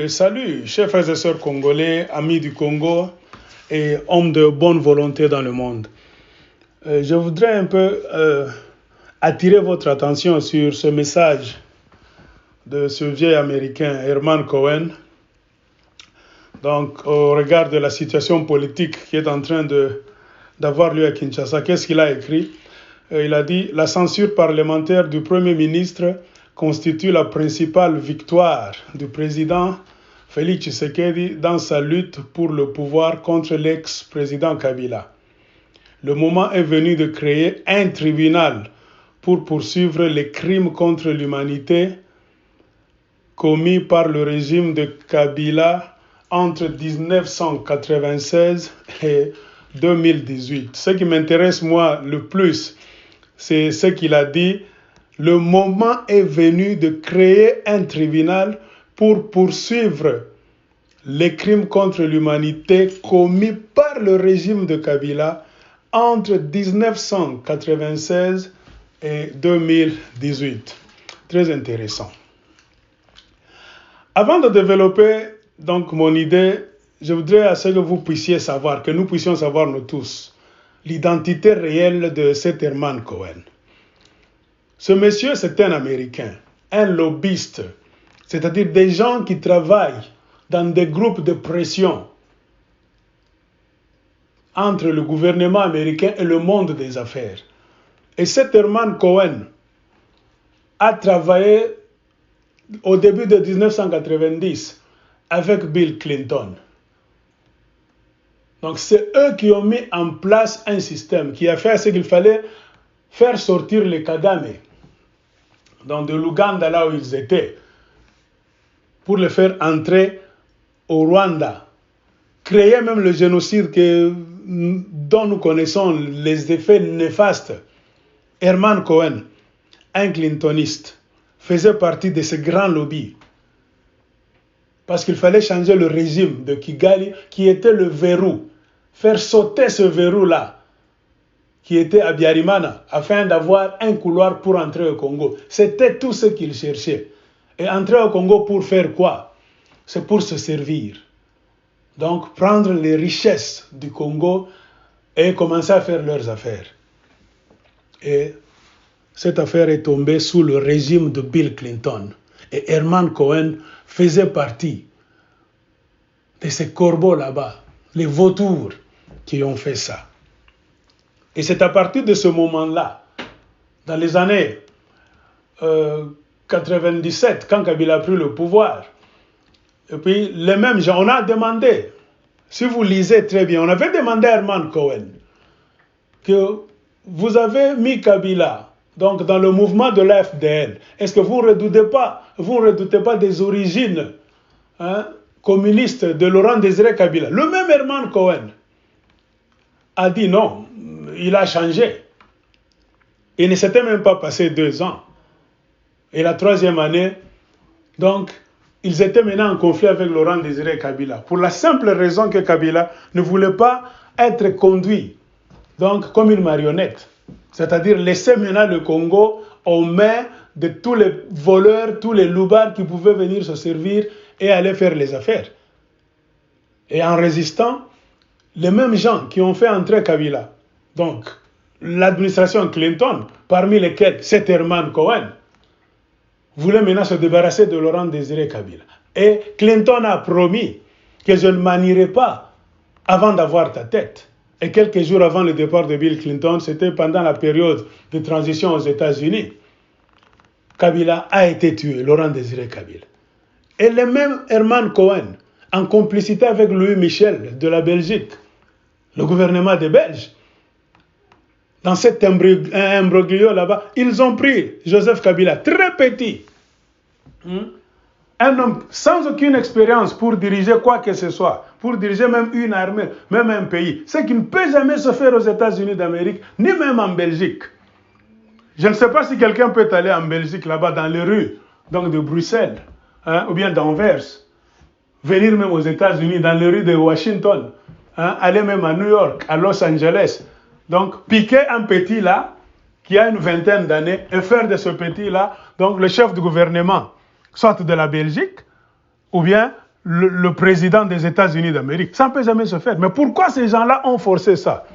Salut, chers frères et sœurs congolais, amis du Congo et hommes de bonne volonté dans le monde. Je voudrais un peu attirer votre attention sur ce message de ce vieil Américain, Herman Cohen. Donc, au regard de la situation politique qui est en train d'avoir lieu à Kinshasa, qu'est-ce qu'il a écrit? Il a dit « La censure parlementaire du Premier ministre constitue la principale victoire du président Félix Tshisekedi dans sa lutte pour le pouvoir contre l'ex-président Kabila. Le moment est venu de créer un tribunal pour poursuivre les crimes contre l'humanité commis par le régime de Kabila entre 1996 et 2018. Ce qui m'intéresse moi le plus, c'est ce qu'il a dit. Le moment est venu de créer un tribunal pour poursuivre les crimes contre l'humanité commis par le régime de Kabila entre 1996 et 2018. Très intéressant. Avant de développer donc mon idée, je voudrais à ce que vous puissiez savoir, que nous puissions savoir nous tous, l'identité réelle de cet Herman Cohen. Ce monsieur, c'est un Américain, un lobbyiste, c'est-à-dire des gens qui travaillent dans des groupes de pression entre le gouvernement américain et le monde des affaires. Et cet Herman Cohen a travaillé au début de 1990 avec Bill Clinton. Donc c'est eux qui ont mis en place un système qui a fait ce qu'il fallait faire sortir les Kagame, donc de l'Ouganda là où ils étaient, pour les faire entrer au Rwanda, créer même le génocide dont nous connaissons les effets néfastes. Herman Cohen, un clintoniste, faisait partie de ce grand lobby. Parce qu'il fallait changer le régime de Kigali, qui était le verrou. Faire sauter ce verrou-là, qui était à Biarimana, afin d'avoir un couloir pour entrer au Congo. C'était tout ce qu'il cherchait. Et entrer au Congo pour faire quoi? C'est pour se servir. Donc, prendre les richesses du Congo et commencer à faire leurs affaires. Et cette affaire est tombée sous le régime de Bill Clinton. Et Herman Cohen faisait partie de ces corbeaux là-bas, les vautours qui ont fait ça. Et c'est à partir de ce moment-là, dans les années 97, quand Kabila a pris le pouvoir, et puis les mêmes gens, on a demandé, si vous lisez très bien, on avait demandé à Herman Cohen que vous avez mis Kabila donc dans le mouvement de l'AFDL. Est-ce que vous ne redoutez pas des origines communistes de Laurent Désiré Kabila? Le même Herman Cohen a dit non, il a changé. Il ne s'était même pas passé 2 ans. Et la 3e année, donc, ils étaient maintenant en conflit avec Laurent Désiré Kabila. Pour la simple raison que Kabila ne voulait pas être conduit, donc, comme une marionnette. C'est-à-dire laisser maintenant le Congo aux mains de tous les voleurs, tous les loupards qui pouvaient venir se servir et aller faire les affaires. Et en résistant, les mêmes gens qui ont fait entrer Kabila, donc l'administration Clinton, parmi lesquels cet Herman Cohen, voulait maintenant se débarrasser de Laurent Désiré Kabila. Et Clinton a promis que je ne manierai pas avant d'avoir ta tête. Et quelques jours avant le départ de Bill Clinton, c'était pendant la période de transition aux États-Unis, Kabila a été tué, Laurent Désiré Kabila. Et le même Herman Cohen, en complicité avec Louis Michel de la Belgique, le gouvernement des Belges, dans cet imbroglio là-bas, ils ont pris Joseph Kabila, très petit, un homme sans aucune expérience pour diriger quoi que ce soit, pour diriger même une armée, même un pays, ce qui ne peut jamais se faire aux États-Unis d'Amérique, ni même en Belgique. Je ne sais pas si quelqu'un peut aller en Belgique, là-bas, dans les rues donc de Bruxelles, ou bien d'Anvers, venir même aux États-Unis, dans les rues de Washington, aller même à New York, à Los Angeles. Donc, piquer un petit là, qui a une vingtaine d'années, et faire de ce petit là, donc le chef du gouvernement, soit de la Belgique, ou bien le président des États-Unis d'Amérique. Ça ne peut jamais se faire. Mais pourquoi ces gens-là ont forcé ça?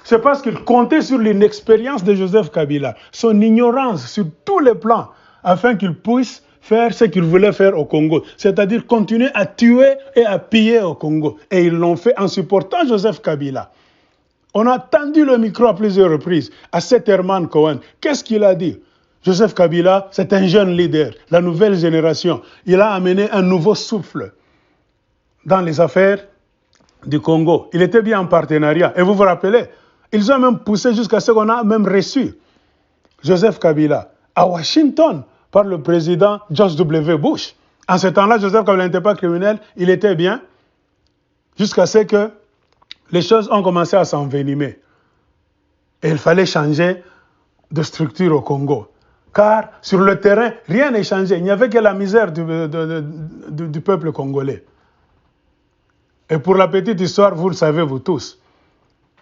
C'est parce qu'ils comptaient sur l'inexpérience de Joseph Kabila, son ignorance sur tous les plans, afin qu'il puisse faire ce qu'il voulait faire au Congo, c'est-à-dire continuer à tuer et à piller au Congo. Et ils l'ont fait en supportant Joseph Kabila. On a tendu le micro à plusieurs reprises à cet Herman Cohen. Qu'est-ce qu'il a dit? Joseph Kabila, c'est un jeune leader, la nouvelle génération. Il a amené un nouveau souffle dans les affaires du Congo. Il était bien en partenariat. Et vous vous rappelez, ils ont même poussé jusqu'à ce qu'on a même reçu Joseph Kabila à Washington par le président George W. Bush. En ce temps-là, Joseph Kabila n'était pas criminel, il était bien, jusqu'à ce que les choses ont commencé à s'envenimer. Et il fallait changer de structure au Congo. Car sur le terrain, rien n'est changé. Il n'y avait que la misère du peuple congolais. Et pour la petite histoire, vous le savez vous tous,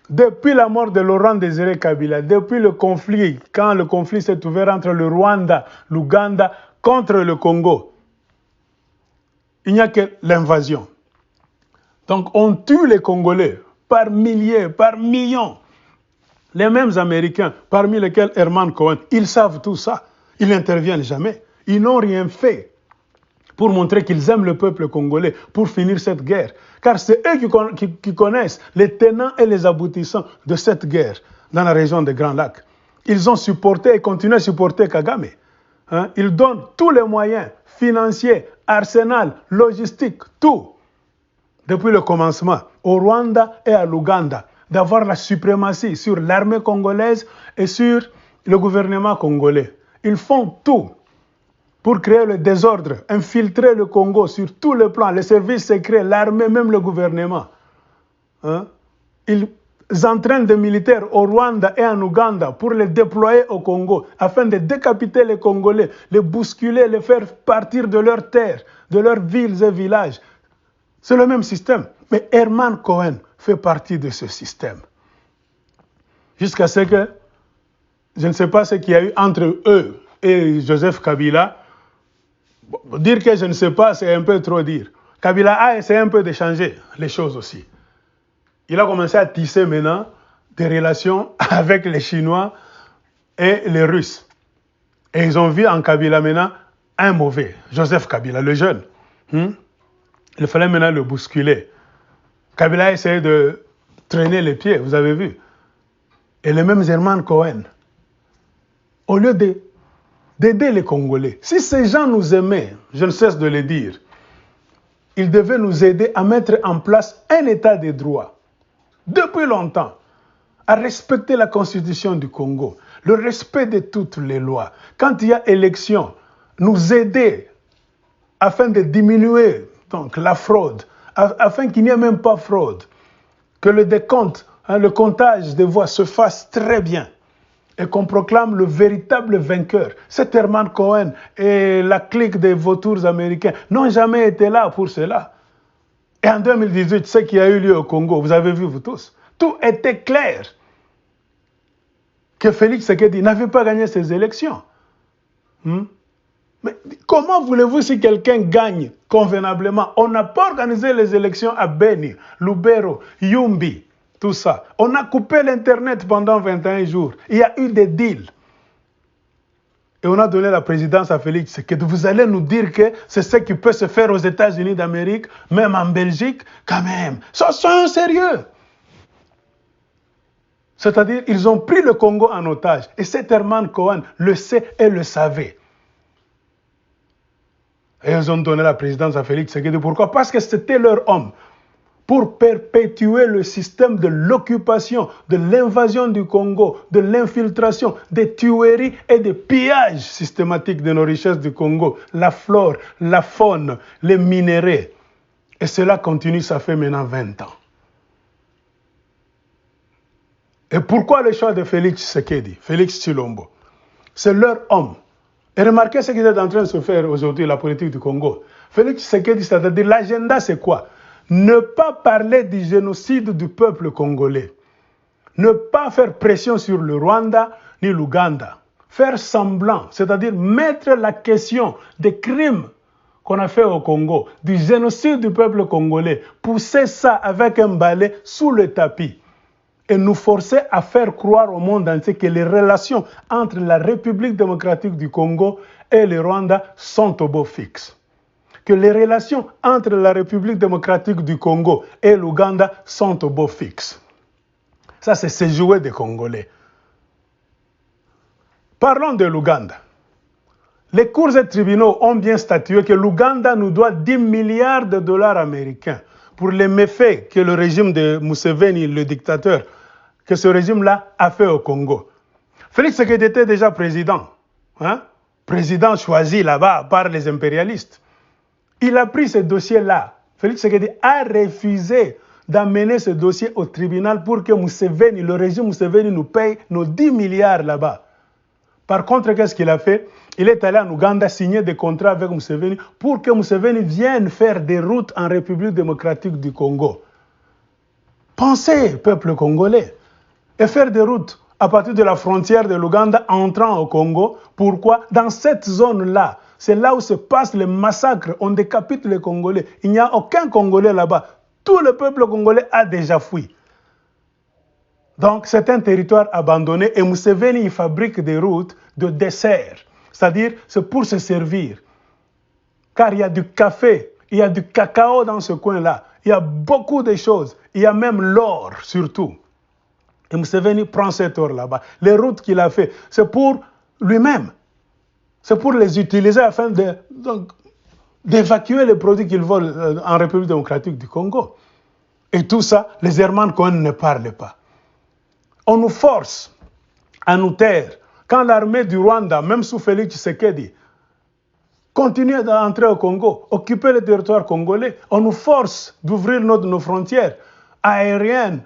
depuis la mort de Laurent Désiré Kabila, depuis le conflit, quand le conflit s'est ouvert entre le Rwanda, l'Ouganda, contre le Congo, il n'y a que l'invasion. Donc on tue les Congolais par milliers, par millions. Les mêmes Américains, parmi lesquels Herman Cohen, ils savent tout ça. Ils n'interviennent jamais. Ils n'ont rien fait pour montrer qu'ils aiment le peuple congolais, pour finir cette guerre. Car c'est eux qui connaissent les tenants et les aboutissants de cette guerre dans la région des Grands Lacs. Ils ont supporté et continuent à supporter Kagame. Ils donnent tous les moyens financiers, arsenal, logistique, tout, depuis le commencement, au Rwanda et à l'Ouganda, d'avoir la suprématie sur l'armée congolaise et sur le gouvernement congolais. Ils font tout pour créer le désordre, infiltrer le Congo sur tous les plans, les services secrets, l'armée, même le gouvernement. Ils entraînent des militaires au Rwanda et en Ouganda pour les déployer au Congo, afin de décapiter les Congolais, les bousculer, les faire partir de leurs terres, de leurs villes et villages. C'est le même système. Mais Herman Cohen fait partie de ce système. Jusqu'à ce que, je ne sais pas ce qu'il y a eu entre eux et Joseph Kabila. Dire que je ne sais pas, c'est un peu trop dire. Kabila a essayé un peu de changer les choses aussi. Il a commencé à tisser maintenant des relations avec les Chinois et les Russes. Et ils ont vu en Kabila maintenant un mauvais, Joseph Kabila, le jeune. Il fallait maintenant le bousculer. Kabila a essayé de traîner les pieds, vous avez vu. Et le même Herman Cohen, au lieu d'aider les Congolais, si ces gens nous aimaient, je ne cesse de le dire, ils devaient nous aider à mettre en place un état de droit, depuis longtemps, à respecter la constitution du Congo, le respect de toutes les lois. Quand il y a élection, nous aider afin de diminuer donc, la fraude, afin qu'il n'y ait même pas fraude, que le décompte, le comptage des voix se fasse très bien et qu'on proclame le véritable vainqueur. Cet Herman Cohen et la clique des vautours américains n'ont jamais été là pour cela. Et en 2018, ce qui a eu lieu au Congo, vous avez vu vous tous, tout était clair. Que Félix Tshisekedi n'avait pas gagné ces élections. Mais comment voulez-vous si quelqu'un gagne convenablement? On n'a pas organisé les élections à Beni, Lubero, Yumbi, tout ça. On a coupé l'Internet pendant 21 jours. Il y a eu des deals. Et on a donné la présidence à Félix Tshisekedi. Vous allez nous dire que c'est ce qui peut se faire aux États-Unis d'Amérique, même en Belgique, quand même. Soyons sérieux. C'est-à-dire, ils ont pris le Congo en otage. Et cet Herman Cohen le sait et le savait. Et ils ont donné la présidence à Félix Tshisekedi. Pourquoi? Parce que c'était leur homme. Pour perpétuer le système de l'occupation, de l'invasion du Congo, de l'infiltration, des tueries et des pillages systématiques de nos richesses du Congo, la flore, la faune, les minéraux. Et cela continue, ça fait maintenant 20 ans. Et pourquoi le choix de Félix Tshisekedi, Félix Tshilombo? C'est leur homme. Et remarquez ce qui est en train de se faire aujourd'hui, la politique du Congo. Félix Tshisekedi, c'est-à-dire l'agenda, c'est quoi? Ne pas parler du génocide du peuple congolais. Ne pas faire pression sur le Rwanda ni l'Ouganda. Faire semblant, c'est-à-dire mettre la question des crimes qu'on a fait au Congo, du génocide du peuple congolais, pousser ça avec un balai sous le tapis et nous forcer à faire croire au monde entier que les relations entre la République démocratique du Congo et le Rwanda sont au beau fixe. Que les relations entre la République démocratique du Congo et l'Ouganda sont au beau fixe. Ça, c'est jouer des Congolais. Parlons de l'Ouganda. Les cours et tribunaux ont bien statué que l'Ouganda nous doit 10 milliards de dollars américains pour les méfaits que le régime de Museveni, le dictateur, que ce régime-là a fait au Congo. Félix Tshisekedi était déjà président, président choisi là-bas par les impérialistes. Il a pris ce dossier-là. Félix Tshisekedi a refusé d'amener ce dossier au tribunal pour que Museveni, le régime Museveni, nous paye nos 10 milliards là-bas. Par contre, qu'est-ce qu'il a fait? Il est allé en Ouganda signer des contrats avec Museveni pour que Museveni vienne faire des routes en République démocratique du Congo. Pensez, peuple congolais, et faire des routes à partir de la frontière de l'Ouganda entrant au Congo. Pourquoi? Dans cette zone-là, c'est là où se passent les massacres, on décapite les Congolais. Il n'y a aucun Congolais là-bas. Tout le peuple congolais a déjà fui. Donc, c'est un territoire abandonné et Museveni, il fabrique des routes de dessert. C'est-à-dire, c'est pour se servir. Car il y a du café, il y a du cacao dans ce coin-là. Il y a beaucoup de choses. Il y a même l'or, surtout. Et Museveni prend cet or là-bas. Les routes qu'il a fait, c'est pour lui-même. C'est pour les utiliser afin d'évacuer les produits qu'il vole en République démocratique du Congo. Et tout ça, les Herman Cohen ne parlent pas. On nous force à nous taire. Quand l'armée du Rwanda, même sous Félix Tshisekedi, continue d'entrer au Congo, occuper le territoire congolais, on nous force d'ouvrir nos frontières aériennes,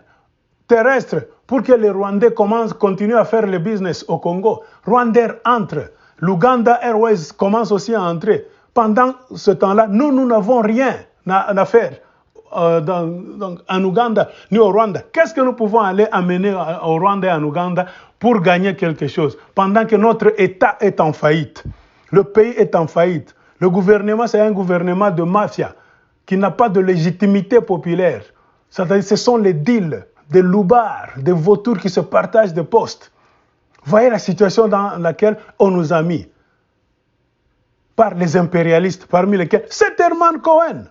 terrestres, pour que les Rwandais continuent à faire le business au Congo. Rwandair entre, l'Uganda Airways commence aussi à entrer. Pendant ce temps-là, nous n'avons rien à faire. En Ouganda, ni au Rwanda. Qu'est-ce que nous pouvons aller amener au Rwanda et en Ouganda pour gagner quelque chose pendant que notre État est en faillite? Le pays est en faillite. Le gouvernement, c'est un gouvernement de mafia qui n'a pas de légitimité populaire. C'est-à-dire, ce sont les deals, des loubards, des vautours qui se partagent des postes. Voyez la situation dans laquelle on nous a mis par les impérialistes, parmi lesquels c'est Herman Cohen.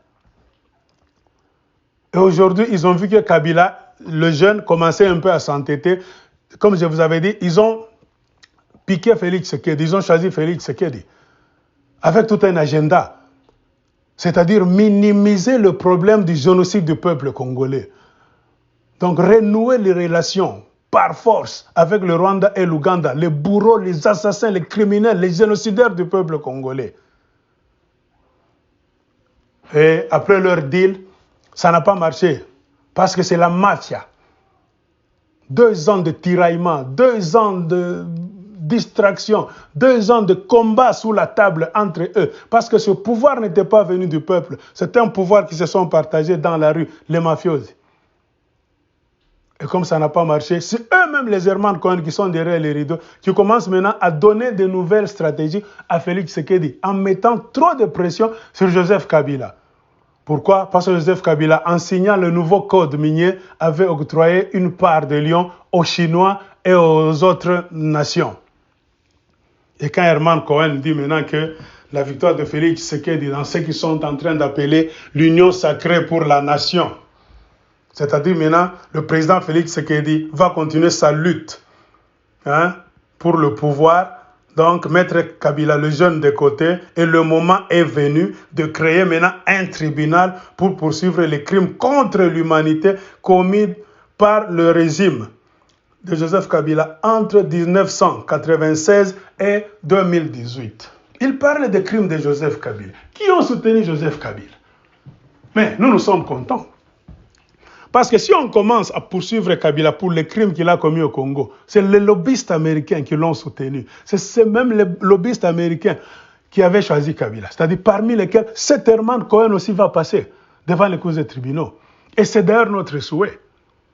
Et aujourd'hui, ils ont vu que Kabila, le jeune, commençait un peu à s'entêter. Comme je vous avais dit, ils ont piqué Félix Tshisekedi, ils ont choisi Félix Tshisekedi, avec tout un agenda. C'est-à-dire minimiser le problème du génocide du peuple congolais. Donc renouer les relations par force avec le Rwanda et l'Ouganda, les bourreaux, les assassins, les criminels, les génocidaires du peuple congolais. Et après leur deal, ça n'a pas marché, parce que c'est la mafia. 2 ans de tiraillement, 2 ans de distraction, 2 ans de combat sous la table entre eux, parce que ce pouvoir n'était pas venu du peuple, c'est un pouvoir qui se sont partagés dans la rue, les mafiosi. Et comme ça n'a pas marché, c'est eux-mêmes les Herman Cohen qui sont derrière les rideaux, qui commencent maintenant à donner de nouvelles stratégies à Félix Tshisekedi, en mettant trop de pression sur Joseph Kabila. Pourquoi? Parce que Joseph Kabila, en signant le nouveau code minier, avait octroyé une part de Lyon aux Chinois et aux autres nations. Et quand Herman Cohen dit maintenant que la victoire de Félix Tshisekedi dans ce qu'ils sont en train d'appeler l'union sacrée pour la nation, c'est-à-dire maintenant, le président Félix Tshisekedi va continuer sa lutte pour le pouvoir. Donc, mettre Kabila le jeune de côté, et le moment est venu de créer maintenant un tribunal pour poursuivre les crimes contre l'humanité commis par le régime de Joseph Kabila entre 1996 et 2018. Il parle des crimes de Joseph Kabila. Qui ont soutenu Joseph Kabila? Mais nous sommes contents. Parce que si on commence à poursuivre Kabila pour les crimes qu'il a commis au Congo, c'est les lobbyistes américains qui l'ont soutenu. C'est même les lobbyistes américains qui avaient choisi Kabila. C'est-à-dire parmi lesquels cet Herman Cohen aussi va passer devant les cours des tribunaux. Et c'est d'ailleurs notre souhait.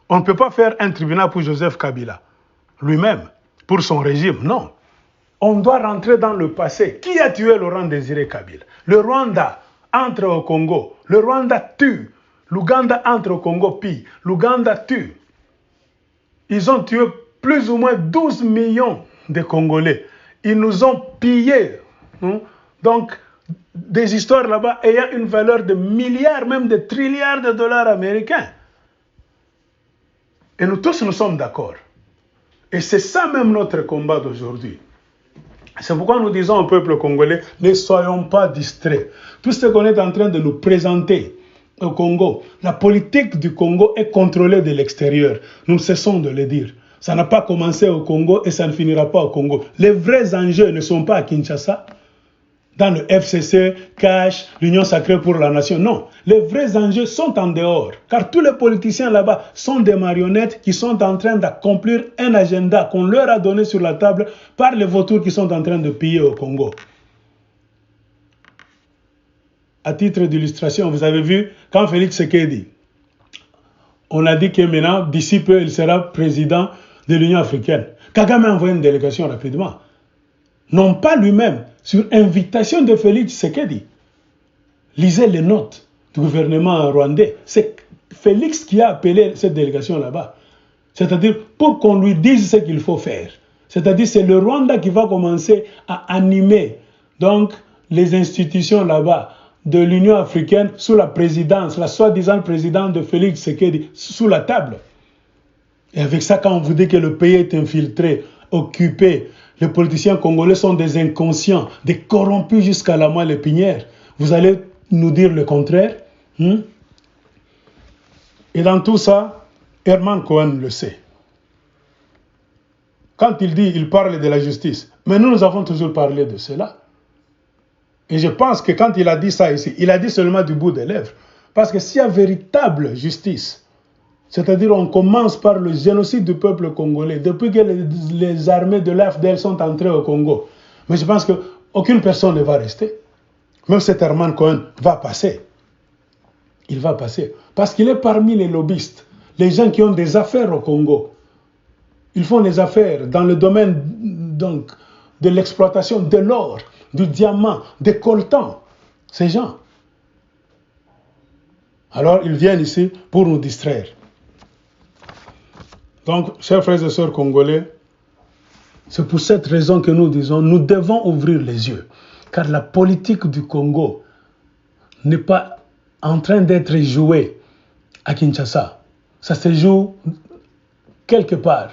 On ne peut pas faire un tribunal pour Joseph Kabila lui-même, pour son régime, non. On doit rentrer dans le passé. Qui a tué Laurent Désiré Kabila? Le Rwanda entre au Congo. Le Rwanda tue. L'Ouganda entre au Congo, pille. L'Ouganda tue. Ils ont tué plus ou moins 12 millions de Congolais. Ils nous ont pillés. Donc, des histoires là-bas ayant une valeur de milliards, même de trilliards de dollars américains. Et nous tous, nous sommes d'accord. Et c'est ça même notre combat d'aujourd'hui. C'est pourquoi nous disons au peuple congolais, ne soyons pas distraits. Tout ce qu'on est en train de nous présenter au Congo, la politique du Congo est contrôlée de l'extérieur. Nous ne cessons de le dire. Ça n'a pas commencé au Congo et ça ne finira pas au Congo. Les vrais enjeux ne sont pas à Kinshasa, dans le FCC, Cash, l'Union sacrée pour la nation. Non, les vrais enjeux sont en dehors. Car tous les politiciens là-bas sont des marionnettes qui sont en train d'accomplir un agenda qu'on leur a donné sur la table par les vautours qui sont en train de piller au Congo. À titre d'illustration, vous avez vu, quand Félix Tshisekedi, on a dit que maintenant, d'ici peu, il sera président de l'Union africaine. Kagame a envoyé une délégation rapidement. Non pas lui-même, sur invitation de Félix Tshisekedi. Lisez les notes du gouvernement rwandais. C'est Félix qui a appelé cette délégation là-bas. C'est-à-dire pour qu'on lui dise ce qu'il faut faire. C'est-à-dire c'est le Rwanda qui va commencer à animer donc les institutions là-bas de l'Union africaine sous la présidence, la soi-disant présidente de Félix Tshisekedi, sous la table. Et avec ça, quand on vous dit que le pays est infiltré, occupé, les politiciens congolais sont des inconscients, des corrompus jusqu'à la moelle épinière, vous allez nous dire le contraire? Et dans tout ça, Herman Cohen le sait. Quand il dit, il parle de la justice. Mais nous avons toujours parlé de cela. Et je pense que quand il a dit ça ici, il a dit seulement du bout des lèvres. Parce que s'il y a véritable justice, c'est-à-dire on commence par le génocide du peuple congolais, depuis que les armées de l'AFDL sont entrées au Congo. Mais je pense qu'aucune personne ne va rester. Même cet Herman Cohen va passer. Il va passer. Parce qu'il est parmi les lobbyistes, les gens qui ont des affaires au Congo. Ils font des affaires dans le domaine donc, de l'exploitation de l'or, du diamant, des coltans. Ces gens. Alors ils viennent ici pour nous distraire. Donc, chers frères et sœurs congolais, c'est pour cette raison que nous disons, nous devons ouvrir les yeux. Car la politique du Congo n'est pas en train d'être jouée à Kinshasa. Ça se joue quelque part,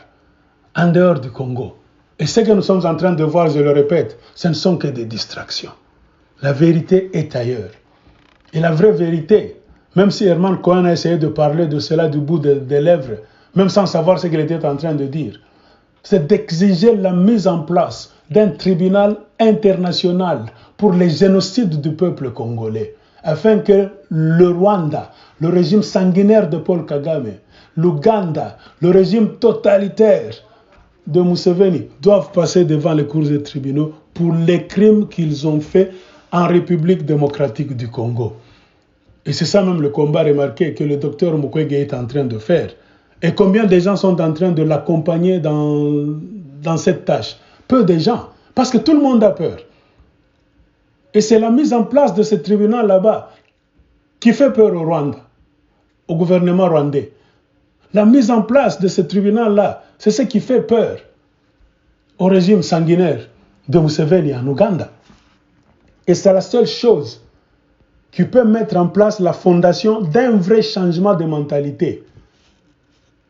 en dehors du Congo. Et ce que nous sommes en train de voir, je le répète, ce ne sont que des distractions. La vérité est ailleurs. Et la vraie vérité, même si Herman Cohen a essayé de parler de cela du bout des lèvres, même sans savoir ce qu'il était en train de dire, c'est d'exiger la mise en place d'un tribunal international pour les génocides du peuple congolais, afin que le Rwanda, le régime sanguinaire de Paul Kagame, l'Ouganda, le régime totalitaire de Museveni, doivent passer devant les cours des tribunaux pour les crimes qu'ils ont faits en République démocratique du Congo. Et c'est ça même le combat remarqué que le docteur Mukwege est en train de faire. Et combien de gens sont en train de l'accompagner dans cette tâche? Peu de gens, parce que tout le monde a peur. Et c'est la mise en place de ce tribunal là-bas qui fait peur au Rwanda, au gouvernement rwandais. La mise en place de ce tribunal-là, c'est ce qui fait peur au régime sanguinaire de Museveni en Ouganda. Et c'est la seule chose qui peut mettre en place la fondation d'un vrai changement de mentalité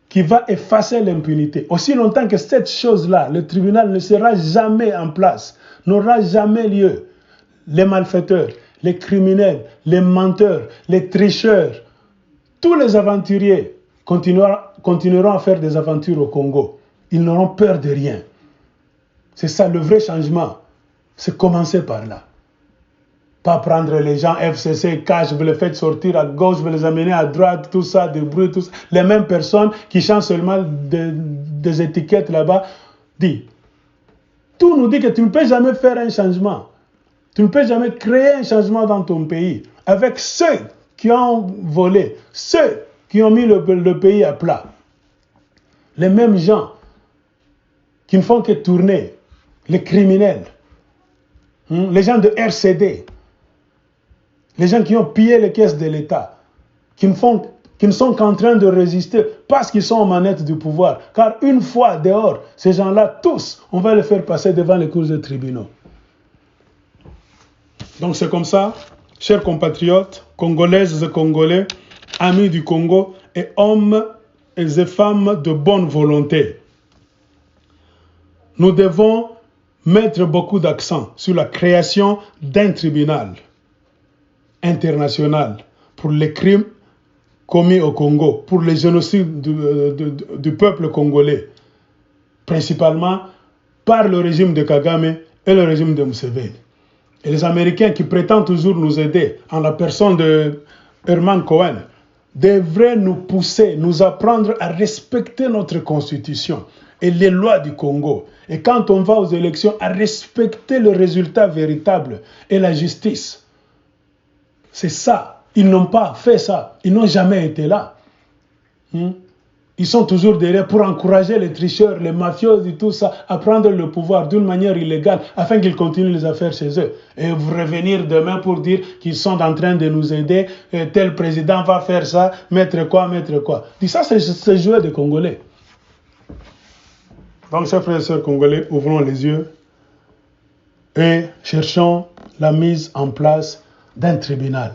qui va effacer l'impunité. Aussi longtemps que cette chose-là, le tribunal ne sera jamais en place, n'aura jamais lieu, les malfaiteurs, les criminels, les menteurs, les tricheurs, tous les aventuriers continueront à faire des aventures au Congo. Ils n'auront peur de rien. C'est ça le vrai changement. C'est commencer par là. Pas prendre les gens FCC, Cash, vous les faites sortir à gauche, vous les amener à droite, tout ça, des bruits, tout ça. Les mêmes personnes qui changent seulement des étiquettes là-bas. Tout nous dit que tu ne peux jamais faire un changement. Tu ne peux jamais créer un changement dans ton pays avec ceux qui ont volé, ceux qui ont mis le pays à plat. Les mêmes gens qui ne font que tourner, les criminels, les gens de RCD, Les gens qui ont pillé les caisses de l'État, qui ne sont qu'en train de résister parce qu'ils sont aux manettes du pouvoir. Car une fois dehors, ces gens-là, tous, on va les faire passer devant les cours des tribunaux. Donc c'est comme ça, chers compatriotes, Congolaises et Congolais, amis du Congo et hommes et femmes de bonne volonté. Nous devons mettre beaucoup d'accent sur la création d'un tribunal international pour les crimes commis au Congo, pour les génocides du peuple congolais, principalement par le régime de Kagame et le régime de Museveni. Et les Américains qui prétendent toujours nous aider, en la personne de Herman Cohen, devraient nous pousser, nous apprendre à respecter notre constitution et les lois du Congo. Et quand on va aux élections, à respecter le résultat véritable et la justice. C'est ça. Ils n'ont pas fait ça. Ils n'ont jamais été là. Ils sont toujours derrière pour encourager les tricheurs, les mafieux et tout ça à prendre le pouvoir d'une manière illégale afin qu'ils continuent les affaires chez eux. Et vous revenir demain pour dire qu'ils sont en train de nous aider, tel président va faire ça, mettre quoi, mettre quoi. Dis ça, c'est jouer des Congolais. Donc, chers frères et sœurs congolais, ouvrons les yeux et cherchons la mise en place d'un tribunal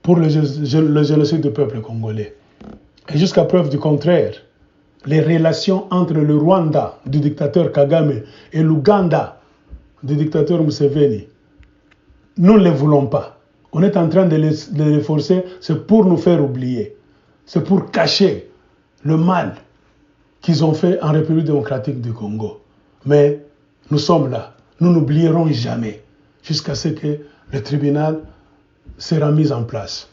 pour le génocide du peuple congolais. Et jusqu'à preuve du contraire, les relations entre le Rwanda du dictateur Kagame et l'Ouganda du dictateur Museveni, nous ne les voulons pas. On est en train de les forcer, c'est pour nous faire oublier. C'est pour cacher le mal qu'ils ont fait en République démocratique du Congo. Mais nous sommes là. Nous n'oublierons jamais jusqu'à ce que le tribunal sera mis en place.